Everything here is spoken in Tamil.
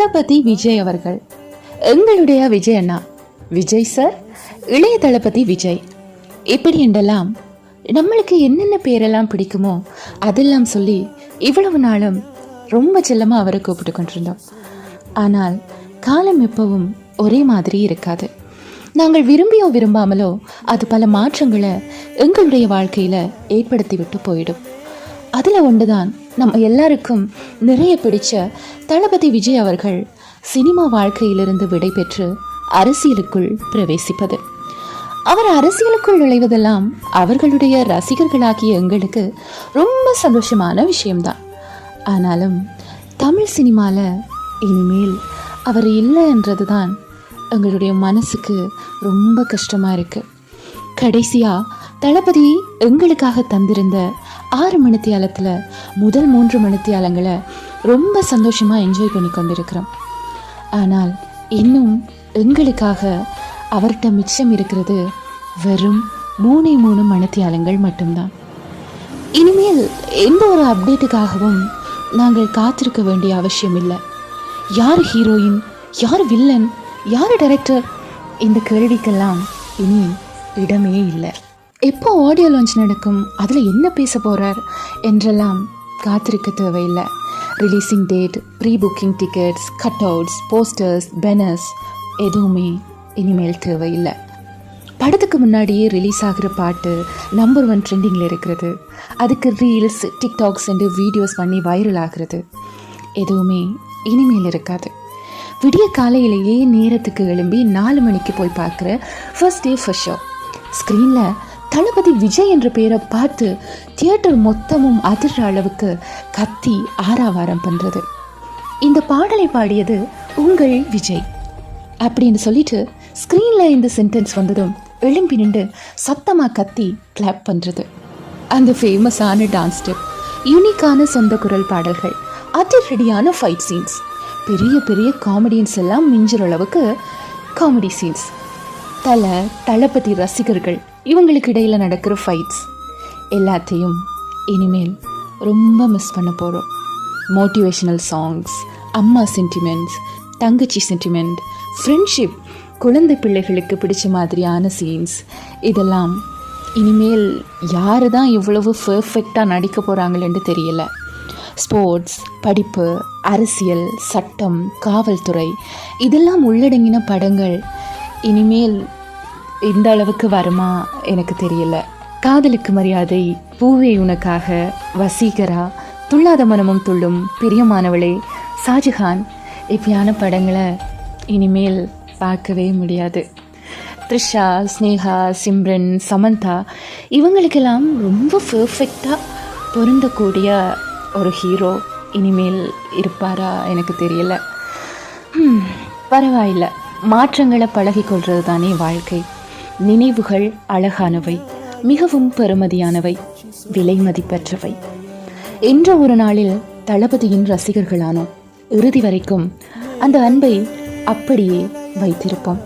தளபதி விஜய் அவர்கள். எங்களுடைய விஜய் அண்ணா, விஜய் சார், இளைய தளபதி விஜய், இப்படி என்றெல்லாம் நம்மளுக்கு என்னென்ன பேரெல்லாம் பிடிக்குமோ அதெல்லாம் சொல்லி இவ்வளவு நாளும் ரொம்ப செல்லமாக அவரை கூப்பிட்டு கொண்டிருந்தோம். ஆனால் காலம் எப்பவும் ஒரே மாதிரி இருக்காது. நாங்கள் விரும்பியோ விரும்பாமலோ அது பல மாற்றங்களை எங்களுடைய வாழ்க்கையில் ஏற்படுத்தி விட்டு போயிடும். அதில் ஒன்றுதான் நம்ம எல்லாருக்கும் நிறைய பிடிச்ச தளபதி விஜய் அவர்கள் சினிமா வாழ்க்கையிலிருந்து விடை பெற்று அரசியலுக்குள் பிரவேசிப்பது. அவர் அரசியலுக்குள் நுழைவதெல்லாம் அவர்களுடைய ரசிகர்களாகிய எங்களுக்கு ரொம்ப சந்தோஷமான விஷயம்தான். ஆனாலும் தமிழ் சினிமாவில் இனிமேல் அவர் இல்லை என்றது தான் எங்களுடைய மனசுக்கு ரொம்ப கஷ்டமாக இருக்குது. கடைசியாக தளபதி எங்களுக்காக தந்திருந்த 6 மணித்தியாலத்தில் முதல் 3 மணித்தியாலங்களை ரொம்ப சந்தோஷமாக என்ஜாய் பண்ணி கொண்டிருக்கிறோம். ஆனால் இன்னும் எங்களுக்காக அவர்கிட்ட மிச்சம் இருக்கிறது வெறும் 3 மணித்தியாலங்கள் மட்டும்தான். இனிமேல் எந்த ஒரு அப்டேட்டுக்காகவும் நாங்கள் காத்திருக்க வேண்டிய அவசியம் இல்லை. யார் ஹீரோயின், யார் வில்லன், யார் டைரக்டர், இந்த கேள்விக்கெல்லாம் இனி இடமே இல்லை. எப்போ ஆடியோ லான்ச் நடக்கும், அதில் என்ன பேச போகிறார் என்றெல்லாம் காத்திருக்க தேவையில்லை. Releasing date, pre booking tickets, cut outs, posters, banners எதுவுமே இனிமேல் தேவையில்லை. படத்துக்கு முன்னாடியே ரிலீஸ் ஆகிற பாட்டு நம்பர் 1 ட்ரெண்டிங்கில் இருக்கிறது, அதுக்கு ரீல்ஸ், டிக்டாக்ஸ் என்று வீடியோஸ் பண்ணி வைரல் ஆகிறது எதுவுமே இனிமேல் இருக்காது. விடிய காலையிலேயே நேரத்துக்கு எழும்பி 4 மணிக்கு போய் பார்க்குற ஃபர்ஸ்ட் டே ஃபர்ஸ்ட் ஷோ, ஸ்க்ரீனில் தளபதி விஜய் என்ற பேரை பார்த்து தியேட்டர் மொத்தமும் அதிர்ற அளவுக்கு கத்தி ஆரவாரம் பண்ணுறது. இந்த பாடலை பாடியது உங்கள் விஜய் அப்படின்னு சொல்லிட்டு ஸ்க்ரீனில் இந்த சென்டென்ஸ் வந்ததும் எழும்பி நின்று சத்தமாக கத்தி கிளாப் பண்ணுறது. அந்த ஃபேமஸான டான்ஸ் ஸ்டெப், யூனிக்கான சொந்த குரல் பாடல்கள், அதிரடியான ஃபைட் சீன்ஸ், பெரிய பெரிய காமெடியன்ஸ் எல்லாம் மிஞ்சுற அளவுக்கு காமெடி சீன்ஸ், தளபதி ரசிகர்கள் இவங்களுக்கு இடையில் நடக்கிற ஃபைட்ஸ் எல்லாத்தையும் இனிமேல் ரொம்ப மிஸ் பண்ண போகிறோம். மோட்டிவேஷ்னல் சாங்ஸ், அம்மா சென்டிமெண்ட்ஸ், தங்கச்சி சென்டிமெண்ட், ஃப்ரெண்ட்ஷிப், குழந்தை பிள்ளைகளுக்கு பிடிச்ச மாதிரியான சீன்ஸ், இதெல்லாம் இனிமேல் யார் தான் இவ்வளவு பர்ஃபெக்டாக நடிக்க போகிறாங்களேன்னு தெரியல. ஸ்போர்ட்ஸ், படிப்பு, அரசியல், சட்டம், காவல்துறை இதெல்லாம் உள்ளடங்கின படங்கள் இனிமேல் இந்த அளவுக்கு வருமா எனக்கு தெரியல. காதலுக்கு மரியாதை, பூவே உனக்காக, வசீகரா, துள்ளாத மனமும் துள்ளும், பிரியமானவளே, ஷாஜஹான் இப்படியான படங்களை இனிமேல் பார்க்கவே முடியாது. த்ரிஷா, ஸ்னேகா, சிம்ரன், சமந்தா இவங்களுக்கெல்லாம் ரொம்ப பர்ஃபெக்டாக பொருந்தக்கூடிய ஒரு ஹீரோ இனிமேல் இருப்பாரா எனக்கு தெரியல. பரவாயில்லை, மாற்றங்களை பழகிக்கொள்வது தானே வாழ்க்கை. நினைவுகள் அழகானவை, மிகவும் பெறுமதியானவை, விலை மதிப்பற்றவை. என்ற ஒரு நாளில் தளபதியின் ரசிகர்களானோம். இறுதி வரைக்கும் அந்த அன்பை அப்படியே வைத்திருப்போம்.